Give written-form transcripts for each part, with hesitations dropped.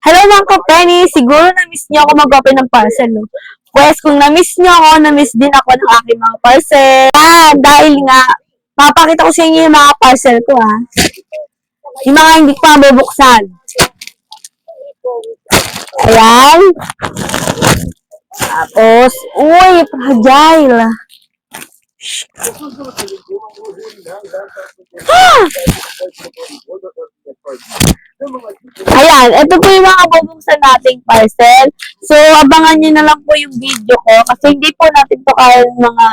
Hello mga ka-Penny, siguro na-miss niyo ako mag-open ng parcel, no? Pues kung na-miss niyo ako, na-miss din ako ng aking mga parcel. Dahil nga, papakita ko sa inyo yung mga parcel ko, ha. Yung mga hindi ko pa mabubuksan. Ayan. Tapos, uy, fragile. Ah! Ayan, ito po yung mga bubuksan nating parcel. So, abangan nyo na lang po yung video ko kasi hindi po natin to kaya mga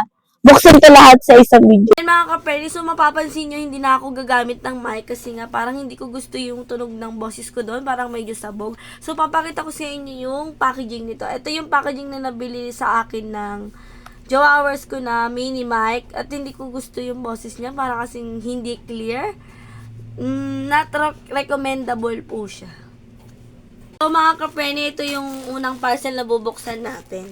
buksan to lahat sa isang video. Ayan mga kaperi, so mapapansin nyo hindi na ako gagamit ng mic kasi nga parang hindi ko gusto yung tunog ng boses ko doon, parang medyo sabog. So papakita ko sa inyo yung packaging nito. Ito yung packaging na nabili sa akin ng Jowa Hours ko na mini mic at hindi ko gusto yung boses niya, parang kasing hindi clear. Not recommendable po siya. So mga kaperi, ito yung unang parcel na bubuksan natin.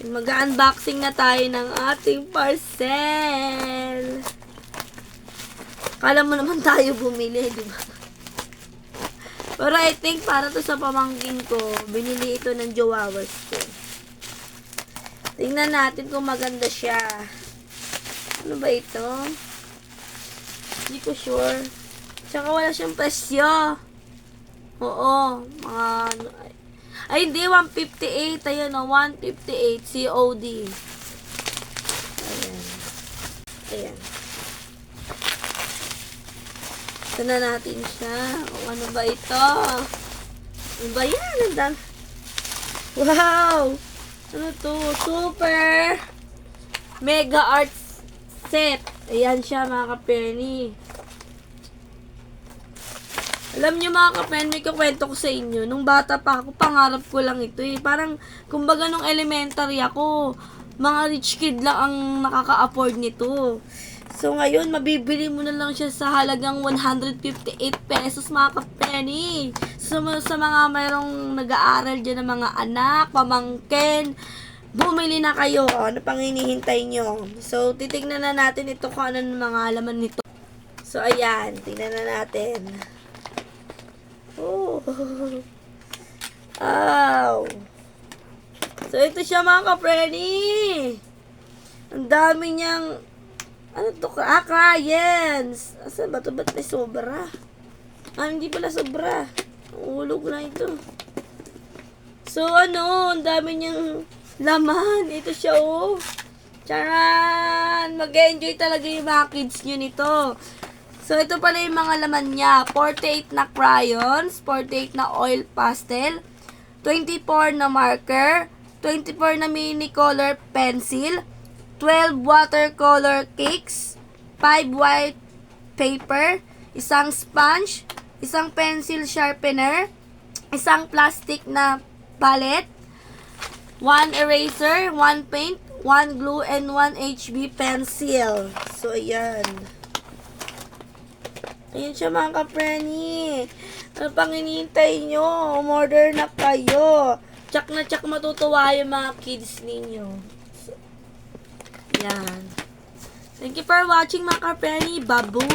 Mag-unboxing na tayo ng ating parcel. Kala mo naman tayo bumili, di ba? Pero I think para to sa pamangkin ko, binili ito ng Jowawas ko. Tingnan natin kung maganda siya. Ano ba ito? Hindi ko sure. Tsaka wala siyang presyo. Oo, mga ay, hindi, 158. Ayan o, 158 COD. Ayan. Ayan. Ito na natin siya. O, ano ba ito? Ano ba yan? Wow! Ano to? Super Mega Art Set. Ayan siya, mga ka-Penny. Alam niyo mga ka-pen, may kukwento ko sa inyo. Nung bata pa ako, pangarap ko lang ito eh. Parang, kumbaga nung elementary ako, mga rich kid lang ang nakaka-afford nito. So ngayon, mabibili mo na lang siya sa halagang 158 pesos mga ka-penny. So sa mga mayroong nag-aaral dyan ng mga anak, pamangkin, bumili na kayo. Ano pang hinihintay nyo? So titignan na natin ito kung ano mga laman nito. So ayan, tignan na natin. Oh. Wow. So, ito siya mga ka-Freddy. Ang dami niyang, ano to, crayons. Asan ba ito? Ba't may sobra? Hindi pala sobra. Ulog na ito. So, ang dami niyang laman. Ito siya, oh. Charan! Mag-enjoy talaga yung mga kids nyo nito. So, ito pala yung mga laman niya. 48 na crayons, 48 na oil pastel, 24 na marker, 24 na mini color pencil, 12 watercolor cakes, 5 white paper, isang sponge, isang pencil sharpener, isang plastic na palette, 1 eraser, 1 paint, 1 glue, and 1 HB pencil. So, ayan. Ayan siya mga ka-Frenny. Ano pang hinihintay nyo? Umorder na kayo. Tsak na tsak matutuwa yung mga kids ninyo. So, yan. Thank you for watching mga ka-Frenny. Babu!